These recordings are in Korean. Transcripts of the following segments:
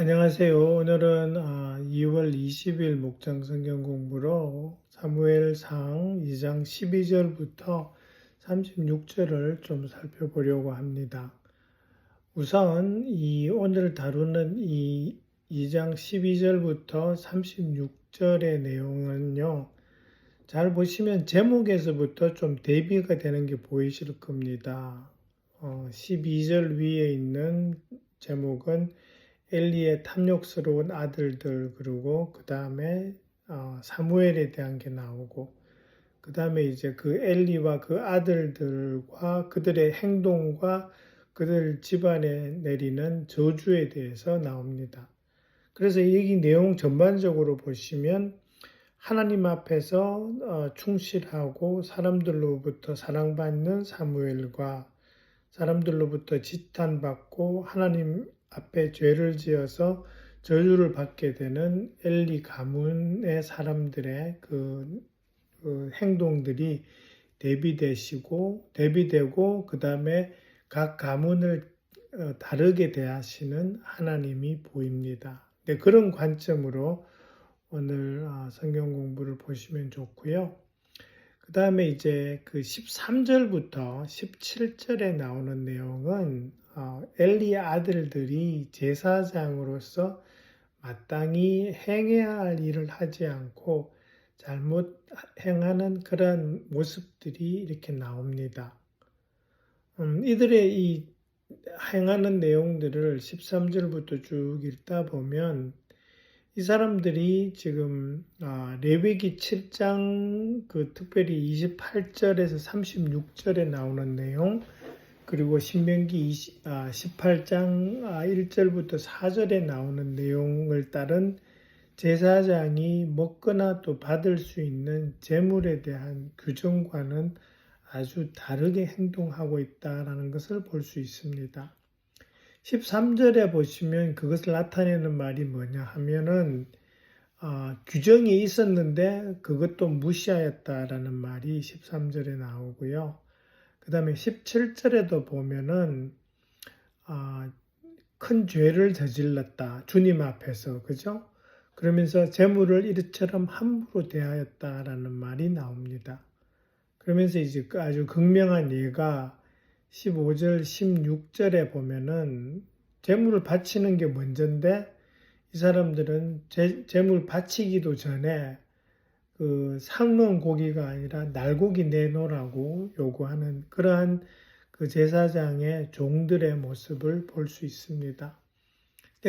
안녕하세요. 오늘은 2월 20일 목장 성경 공부로 사무엘상 2장 12절부터 36절을 좀 살펴보려고 합니다. 우선 오늘 다루는 이 2장 12절부터 36절의 내용은요. 잘 보시면 제목에서부터 좀 대비가 되는 게 보이실 겁니다. 12절 위에 있는 제목은 엘리의 탐욕스러운 아들들, 그리고 그 다음에 사무엘에 대한 게 나오고, 그 다음에 이제 그 엘리와 그 아들들과 그들의 행동과 그들 집안에 내리는 저주에 대해서 나옵니다. 그래서 여기 내용 전반적으로 보시면 하나님 앞에서 충실하고 사람들로부터 사랑받는 사무엘과 사람들로부터 지탄받고 하나님 앞에 죄를 지어서 저주를 받게 되는 엘리 가문의 사람들의 그 행동들이 대비되고 그 다음에 각 가문을 다르게 대하시는 하나님이 보입니다. 네, 그런 관점으로 오늘 성경 공부를 보시면 좋고요. 그 다음에 이제 그 13절부터 17절에 나오는 내용은 엘리의 아들들이 제사장으로서 마땅히 행해야 할 일을 하지 않고 잘못 행하는 그런 모습들이 이렇게 나옵니다. 이들의 이 행하는 내용들을 13절부터 쭉 읽다 보면 이 사람들이 지금 레위기 7장 특별히 28절에서 36절에 나오는 내용, 그리고 신명기 18장 1절부터 4절에 나오는 내용을 따른 제사장이 먹거나 또 받을 수 있는 재물에 대한 규정과는 아주 다르게 행동하고 있다는 것을 볼 수 있습니다. 13절에 보시면 그것을 나타내는 말이 뭐냐 하면은 규정이 있었는데 그것도 무시하였다라는 말이 13절에 나오고요. 그 다음에 17절에도 보면은 큰 죄를 저질렀다. 주님 앞에서, 그죠? 그러면서 재물을 이처럼 함부로 대하였다라는 말이 나옵니다. 그러면서 이제 아주 극명한 예가 15절, 16절에 보면은 재물을 바치는 게 먼저인데 이 사람들은 재물 바치기도 전에 그 삶은 고기가 아니라 날고기 내놓으라고 요구하는 그러한 그 제사장의 종들의 모습을 볼 수 있습니다.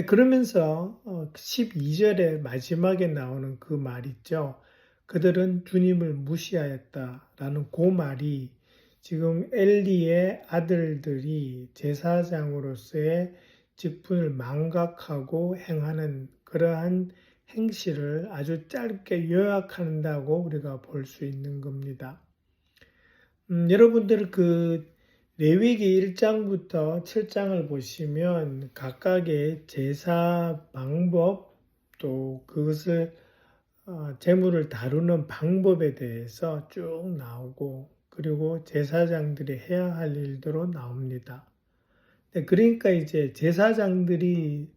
그러면서 12절의 마지막에 나오는 그 말 있죠. 그들은 주님을 무시하였다라는 그 말이 지금 엘리의 아들들이 제사장으로서의 직분을 망각하고 행하는 그러한 행실을 아주 짧게 요약한다고 우리가 볼 수 있는 겁니다. 여러분들 그 레위기 1장부터 7장을 보시면 각각의 제사 방법 또 그것을 재물을 다루는 방법에 대해서 쭉 나오고 그리고 제사장들이 해야 할 일대로 나옵니다. 그러니까 이제 제사장들이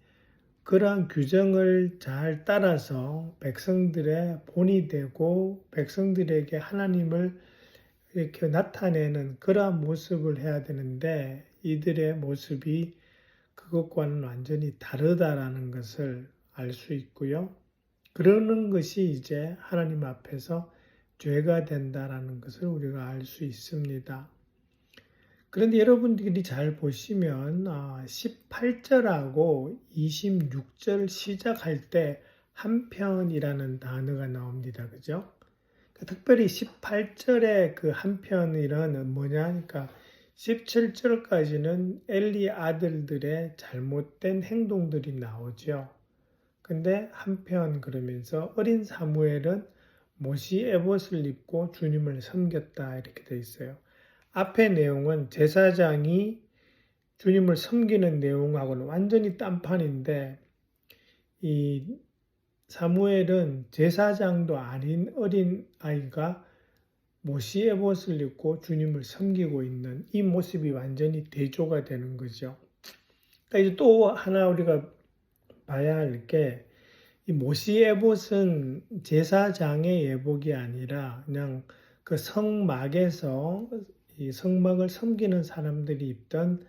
그러한 규정을 잘 따라서 백성들의 본이 되고 백성들에게 하나님을 이렇게 나타내는 그러한 모습을 해야 되는데 이들의 모습이 그것과는 완전히 다르다라는 것을 알 수 있고요. 그러는 것이 이제 하나님 앞에서 죄가 된다라는 것을 우리가 알 수 있습니다. 그런데 여러분들이 잘 보시면 18절하고 26절 시작할 때 한편이라는 단어가 나옵니다. 그죠? 특별히 18절의 그 한편이란 뭐냐 하니까 17절까지는 엘리 아들들의 잘못된 행동들이 나오죠. 근데 한편 그러면서 어린 사무엘은 못이 에봇을 입고 주님을 섬겼다 이렇게 돼 있어요. 앞의 내용은 제사장이 주님을 섬기는 내용하고는 완전히 딴판인데 이 사무엘은 제사장도 아닌 어린 아이가 못이 에봇을 입고 주님을 섬기고 있는 이 모습이 완전히 대조가 되는 거죠. 그러니까 이제 또 하나 우리가 봐야 할 게, 이 모시 에봇은 제사장의 예복이 아니라 그냥 그 성막에서 이 성막을 섬기는 사람들이 입던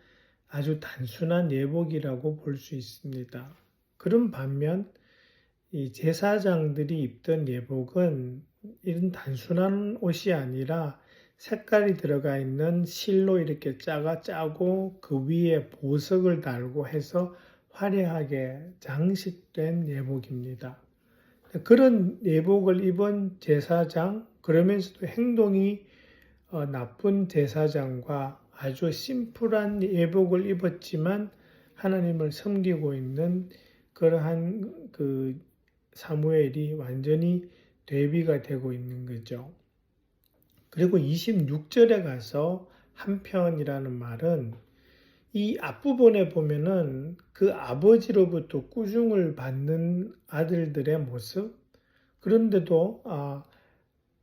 아주 단순한 예복이라고 볼 수 있습니다. 그런 반면 이 제사장들이 입던 예복은 이런 단순한 옷이 아니라 색깔이 들어가 있는 실로 이렇게 짜고 그 위에 보석을 달고 해서 화려하게 장식된 예복입니다. 그런 예복을 입은 제사장, 그러면서도 행동이 나쁜 제사장과 아주 심플한 예복을 입었지만 하나님을 섬기고 있는 그러한 그 사무엘이 완전히 대비가 되고 있는 거죠. 그리고 26절에 가서 한편이라는 말은 이 앞부분에 보면은 그 아버지로부터 꾸중을 받는 아들들의 모습, 그런데도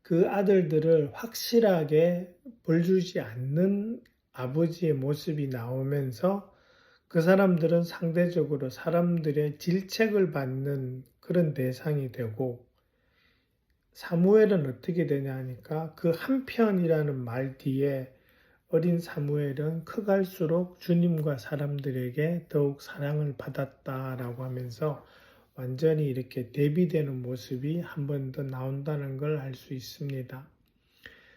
그 아들들을 확실하게 벌주지 않는 아버지의 모습이 나오면서 그 사람들은 상대적으로 사람들의 질책을 받는 그런 대상이 되고, 사무엘은 어떻게 되냐 하니까 그 한편이라는 말 뒤에 어린 사무엘은 커갈수록 주님과 사람들에게 더욱 사랑을 받았다라고 하면서 완전히 이렇게 대비되는 모습이 한 번 더 나온다는 걸 알 수 있습니다.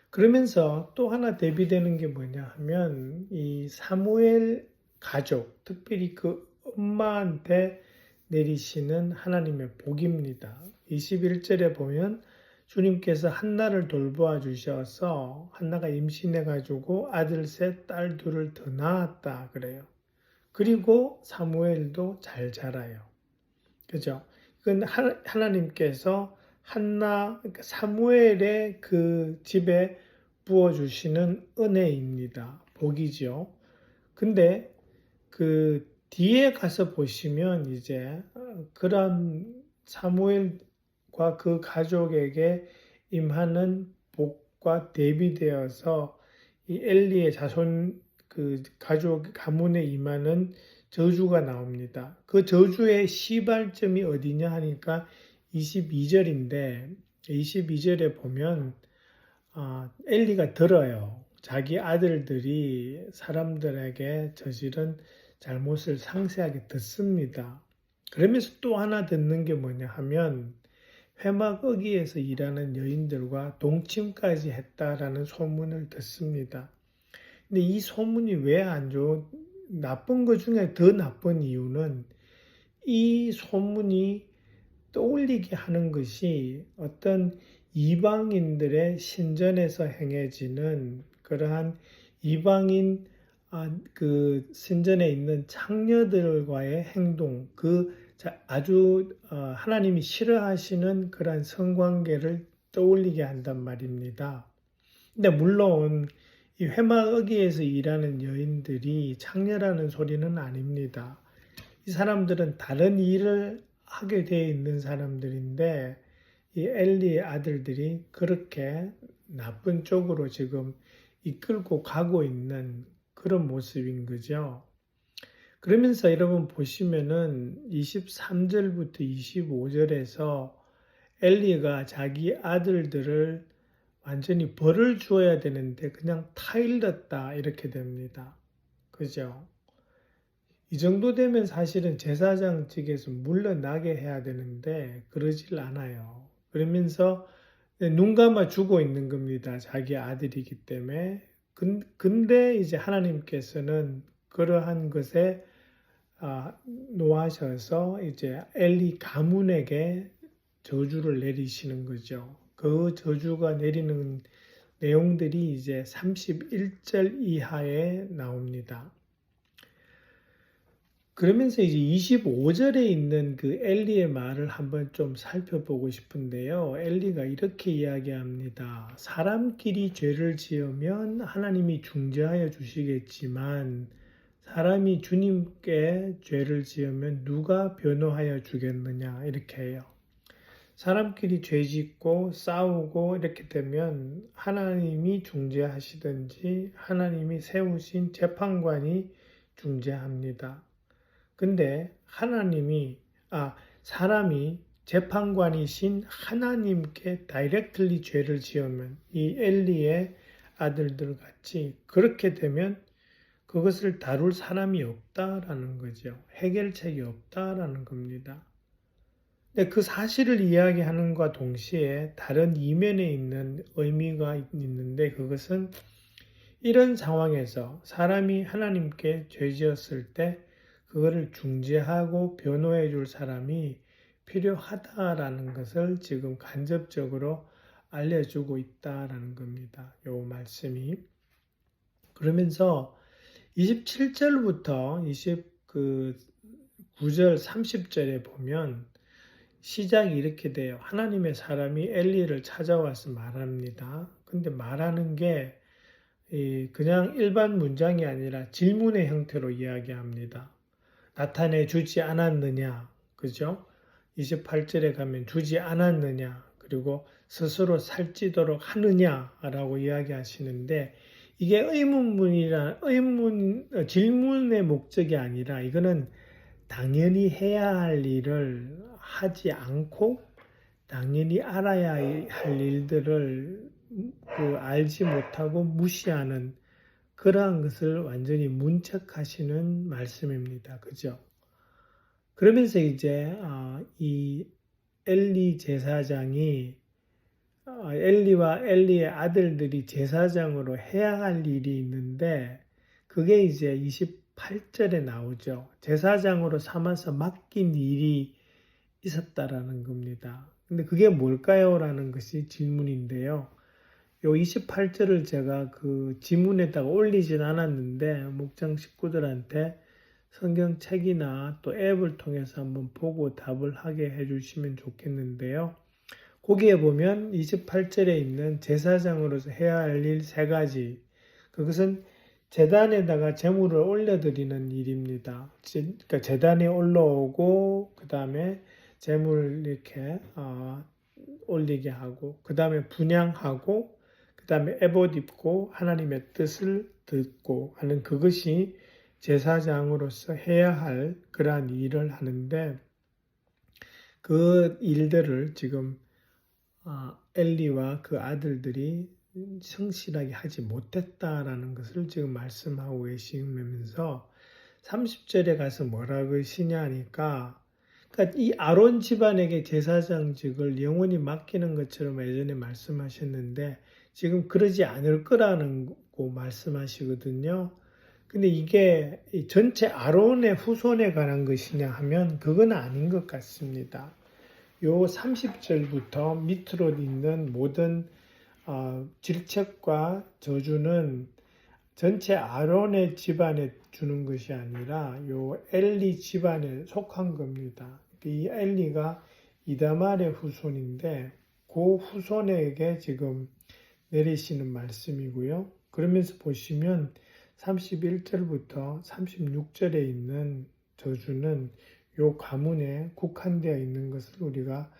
그러면서 또 하나 대비되는 게 뭐냐 하면 이 사무엘 가족, 특별히 그 엄마한테 내리시는 하나님의 복입니다. 21절에 보면 주님께서 한나를 돌보아 주셔서 한나가 임신해 가지고 아들 셋, 딸 둘을 더 낳았다 그래요. 그리고 사무엘도 잘 자라요. 그죠? 이건 하나님께서 한나, 그러니까 사무엘의 그 집에 부어주시는 은혜입니다. 복이죠. 근데 그 뒤에 가서 보시면 이제 그런 사무엘과 그 가족에게 임하는 복과 대비되어서 이 엘리의 자손 그 가족 가문에 임하는 저주가 나옵니다. 그 저주의 시발점이 어디냐 하니까 22절인데 22절에 보면 엘리가 들어요. 자기 아들들이 사람들에게 저지른 잘못을 상세하게 듣습니다. 그러면서 또 하나 듣는 게 뭐냐 하면 회막어기에서 일하는 여인들과 동침까지 했다라는 소문을 듣습니다. 근데 이 소문이 왜 안 좋은, 나쁜 것 중에 더 나쁜 이유는 이 소문이 떠올리게 하는 것이 어떤 이방인들의 신전에서 행해지는 그러한 이방인 그 신전에 있는 창녀들과의 행동, 그 아주 하나님이 싫어하시는 그러한 성관계를 떠올리게 한단 말입니다. 근데 물론 이 회막어기에서 일하는 여인들이 창녀라는 소리는 아닙니다. 이 사람들은 다른 일을 하게 되어 있는 사람들인데 이 엘리의 아들들이 그렇게 나쁜 쪽으로 지금 이끌고 가고 있는 그런 모습인 거죠. 그러면서 여러분 보시면은 23절부터 25절에서 엘리가 자기 아들들을 완전히 벌을 주어야 되는데 그냥 타일렀다 이렇게 됩니다. 그죠? 이 정도 되면 사실은 제사장 측에서 물러나게 해야 되는데 그러질 않아요. 그러면서 눈 감아 주고 있는 겁니다. 자기 아들이기 때문에. 근데 이제 하나님께서는 그러한 것에 노하셔서 이제 엘리 가문에게 저주를 내리시는 거죠. 그 저주가 내리는 내용들이 이제 31절 이하에 나옵니다. 그러면서 이제 25절에 있는 그 엘리의 말을 한번 좀 살펴보고 싶은데요. 엘리가 이렇게 이야기합니다. 사람끼리 죄를 지으면 하나님이 중재하여 주시겠지만 사람이 주님께 죄를 지으면 누가 변호하여 주겠느냐 이렇게 해요. 사람끼리 죄 짓고 싸우고 이렇게 되면 하나님이 중재하시든지 하나님이 세우신 재판관이 중재합니다. 근데 하나님이 사람이 재판관이신 하나님께 다이렉트리 죄를 지으면 이 엘리의 아들들 같이 그렇게 되면 그것을 다룰 사람이 없다라는 거죠. 해결책이 없다라는 겁니다. 근데 그 사실을 이야기하는과 동시에 다른 이면에 있는 의미가 있는데 그것은 이런 상황에서 사람이 하나님께 죄 지었을 때 그거를 중재하고 변호해 줄 사람이 필요하다라는 것을 지금 간접적으로 알려주고 있다라는 겁니다. 요 말씀이. 그러면서 27절부터 29절 30절에 보면 시작이 이렇게 돼요. 하나님의 사람이 엘리를 찾아와서 말합니다. 근데 말하는 게 그냥 일반 문장이 아니라 질문의 형태로 이야기합니다. 나타내 주지 않았느냐? 그죠? 28절에 가면 주지 않았느냐? 그리고 스스로 살찌도록 하느냐라고 이야기하시는데 이게 질문의 목적이 아니라 이거는 당연히 해야 할 일을 하지 않고 당연히 알아야 할 일들을 알지 못하고 무시하는 그러한 것을 완전히 문책하시는 말씀입니다. 그죠? 그러면서 이제 이 엘리 제사장이 엘리와 엘리의 아들들이 제사장으로 해야 할 일이 있는데 그게 이제 28절에 나오죠. 제사장으로 삼아서 맡긴 일이 있었다라는 겁니다. 근데 그게 뭘까요? 라는 것이 질문인데요. 요 28절을 제가 그 지문에다가 올리진 않았는데 목장 식구들한테 성경책이나 또 앱을 통해서 한번 보고 답을 하게 해주시면 좋겠는데요. 거기에 보면 28절에 있는 제사장으로서 해야 할 일 세 가지. 그것은 제단에다가 제물을 올려드리는 일입니다. 그러니까 제단에 올라오고 그 다음에 제물을 이렇게 올리게 하고 그 다음에 분향하고 그 다음에 에봇 입고 하나님의 뜻을 듣고 하는 그것이 제사장으로서 해야 할 그러한 일을 하는데 그 일들을 지금 엘리와 그 아들들이 성실하게 하지 못했다라는 것을 지금 말씀하고 계시면서 30절에 가서 뭐라고 하시냐 하니까 그러니까 이 아론 집안에게 제사장직을 영원히 맡기는 것처럼 예전에 말씀하셨는데 지금 그러지 않을 거라는 거 말씀하시거든요. 근데 이게 전체 아론의 후손에 관한 것이냐 하면 그건 아닌 것 같습니다. 요 30절부터 밑으로 있는 모든 질책과 저주는 전체 아론의 집안에 주는 것이 아니라 요 엘리 집안에 속한 겁니다. 이 엘리가 이다말의 후손인데 그 후손에게 지금 내리시는 말씀이고요. 그러면서 보시면 31절부터 36절에 있는 저주는 요 가문에 국한되어 있는 것을 우리가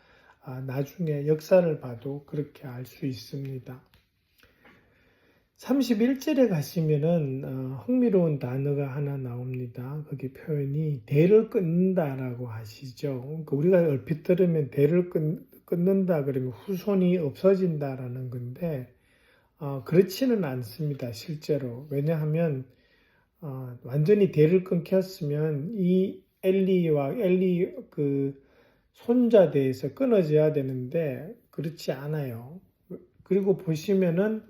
나중에 역사를 봐도 그렇게 알 수 있습니다. 31절에 가시면은 흥미로운 단어가 하나 나옵니다. 거기 표현이 대를 끊는다라고 하시죠. 그러니까 우리가 얼핏 들으면 대를 끊는다 그러면 후손이 없어진다라는 건데 그렇지는 않습니다. 실제로. 왜냐하면 완전히 대를 끊겼으면 이 엘리와 엘리 그 손자대에서 끊어져야 되는데 그렇지 않아요. 그리고 보시면은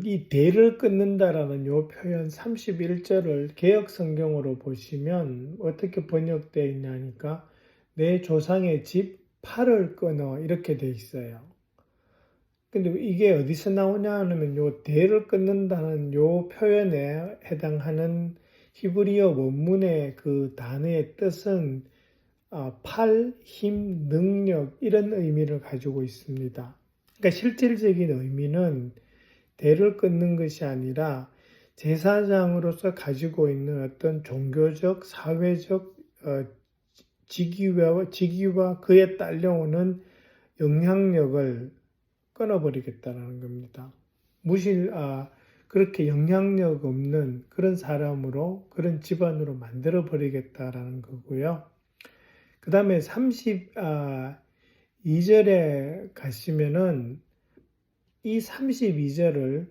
이 대를 끊는다라는 요 표현 31절을 개역 성경으로 보시면 어떻게 번역되어 있냐니까 내 조상의 집 팔을 끊어 이렇게 돼 있어요. 근데 이게 어디서 나오냐 하면 요 대를 끊는다는 요 표현에 해당하는 히브리어 원문의 그 단어의 뜻은 팔, 힘, 능력 이런 의미를 가지고 있습니다. 그러니까 실질적인 의미는 대를 끊는 것이 아니라 제사장으로서 가지고 있는 어떤 종교적, 사회적 직위와 그에 딸려오는 영향력을 끊어버리겠다는 겁니다. 그렇게 영향력 없는 그런 사람으로, 그런 집안으로 만들어 버리겠다라는 거고요. 그 다음에 32절에 가시면은 이 32절을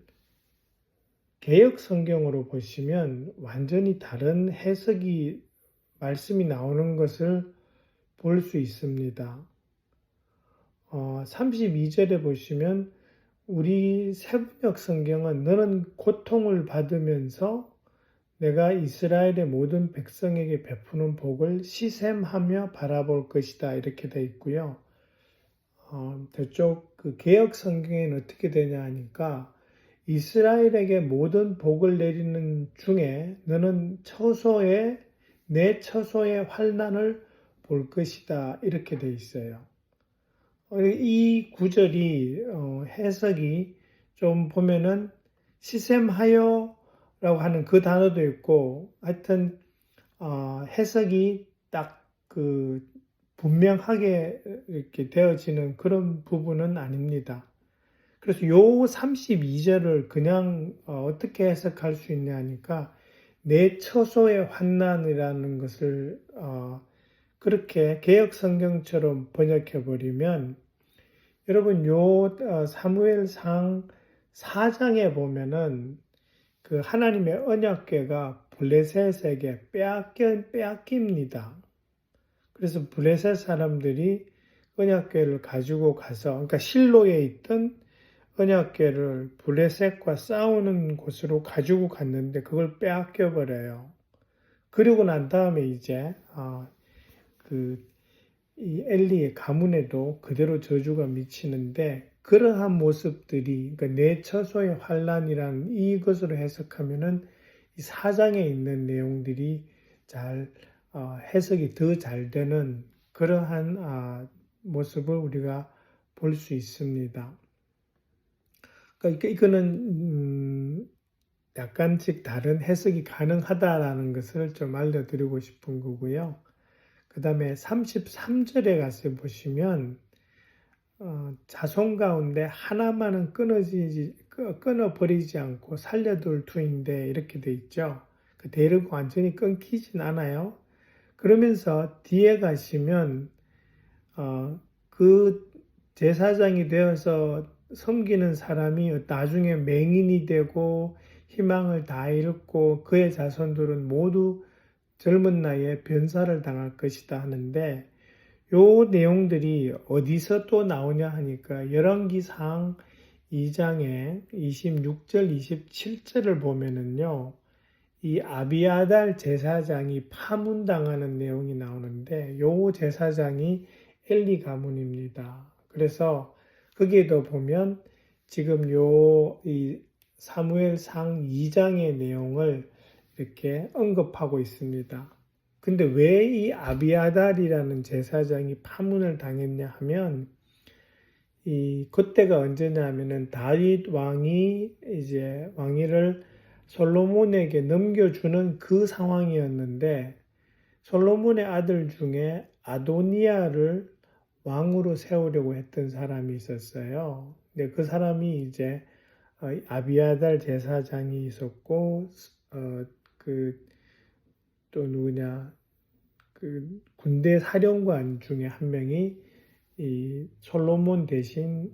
개역 성경으로 보시면 완전히 다른 해석이 말씀이 나오는 것을 볼 수 있습니다. 32절에 보시면 우리 세번역 성경은 너는 고통을 받으면서 내가 이스라엘의 모든 백성에게 베푸는 복을 시샘하며 바라볼 것이다 이렇게 되어 있고요. 저쪽 그 개역 성경에는 어떻게 되냐 하니까 이스라엘에게 모든 복을 내리는 중에 너는 내 처소의 환난을 볼 것이다 이렇게 되어 있어요. 이 구절이 해석이 좀 보면은 시샘하여라고 하는 그 단어도 있고 하여튼 해석이 딱 그 분명하게 이렇게 되어지는 그런 부분은 아닙니다. 그래서 요 32절을 그냥 어떻게 해석할 수 있냐 하니까 내 처소의 환난이라는 것을 그렇게 개역 성경처럼 번역해 버리면 여러분 요 사무엘상 4장에 보면은 그 하나님의 언약궤가 블레셋에게 빼앗깁니다. 그래서 블레셋 사람들이 언약궤를 가지고 가서 그러니까 실로에 있던 언약궤를 블레셋과 싸우는 곳으로 가지고 갔는데 그걸 빼앗겨 버려요. 그리고 난 다음에 이제 이 엘리의 가문에도 그대로 저주가 미치는데 그러한 모습들이 그러니까 내 처소의 환난이라는 이것으로 해석하면은 이 4장에 있는 내용들이 잘 해석이 더 잘 되는 그러한 모습을 우리가 볼 수 있습니다. 그러니까 이거는 약간씩 다른 해석이 가능하다라는 것을 좀 알려드리고 싶은 거고요. 그 다음에 33절에 가서 보시면 자손 가운데 하나만은 끊어버리지 않고 살려둘 터인데 이렇게 돼 있죠. 그 대를 완전히 끊기진 않아요. 그러면서 뒤에 가시면 그 제사장이 되어서 섬기는 사람이 나중에 맹인이 되고 희망을 다 잃고 그의 자손들은 모두 젊은 나이에 변사를 당할 것이다 하는데 요 내용들이 어디서 또 나오냐 하니까 열왕기상 2장에 26절 27절을 보면은요 이 아비아달 제사장이 파문당하는 내용이 나오는데 요 제사장이 엘리 가문입니다. 그래서 거기에도 보면 지금 이 사무엘상 2장의 내용을 이렇게 언급하고 있습니다. 근데 왜 이 아비아달이라는 제사장이 파문을 당했냐 하면 그때가 언제냐 하면은 다윗 왕이 이제 왕위를 솔로몬에게 넘겨주는 그 상황이었는데 솔로몬의 아들 중에 아도니아를 왕으로 세우려고 했던 사람이 있었어요. 근데 그 사람이 이제 아비아달 제사장이 있었고 또 누구냐 그 군대 사령관 중에 한 명이 이 솔로몬 대신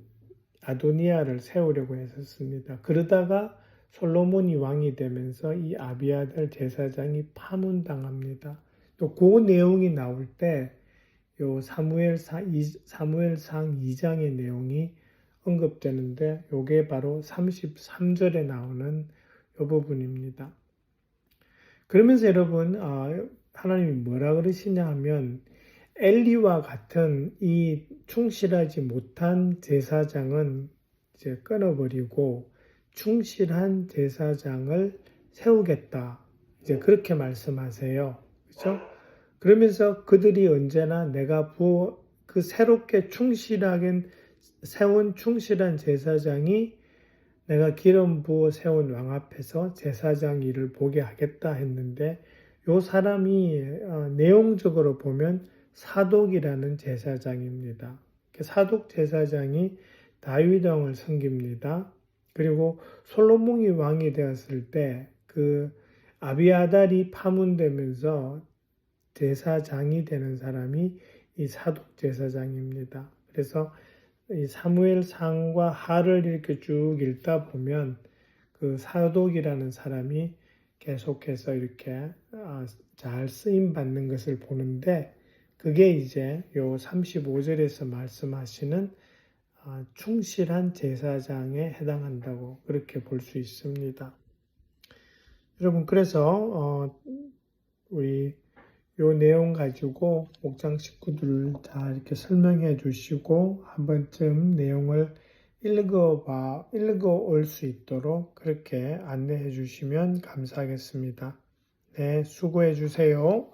아도니아를 세우려고 했었습니다. 그러다가 솔로몬이 왕이 되면서 이 아비아달 제사장이 파문당합니다. 또 그 내용이 나올 때 요 사무엘상 2장의 내용이 언급되는데 요게 바로 33절에 나오는 요 부분입니다. 그러면서 여러분 하나님이 뭐라 그러시냐 하면 엘리와 같은 이 충실하지 못한 제사장은 이제 끊어버리고 충실한 제사장을 세우겠다. 이제 그렇게 말씀하세요. 그렇죠? 그러면서 그들이 언제나 내가 그 새롭게 충실하게 세운 충실한 제사장이 내가 기름 부어 세운 왕 앞에서 제사장 일을 보게 하겠다 했는데 요 사람이 내용적으로 보면 사독이라는 제사장입니다. 사독 제사장이 다윗 왕을 섬깁니다. 그리고 솔로몬이 왕이 되었을 때 그 아비아달이 파문되면서 제사장이 되는 사람이 이 사독 제사장입니다. 그래서 이 사무엘상과 하를 이렇게 쭉 읽다 보면 그 사독이라는 사람이 계속해서 이렇게 잘 쓰임 받는 것을 보는데, 그게 이제 요 35절에서 말씀하시는 충실한 제사장에 해당한다고 그렇게 볼 수 있습니다. 여러분, 그래서 우리 요 내용 가지고 목장 식구들 다 이렇게 설명해 주시고 한 번쯤 내용을 읽어올 수 있도록 그렇게 안내해 주시면 감사하겠습니다. 네, 수고해 주세요.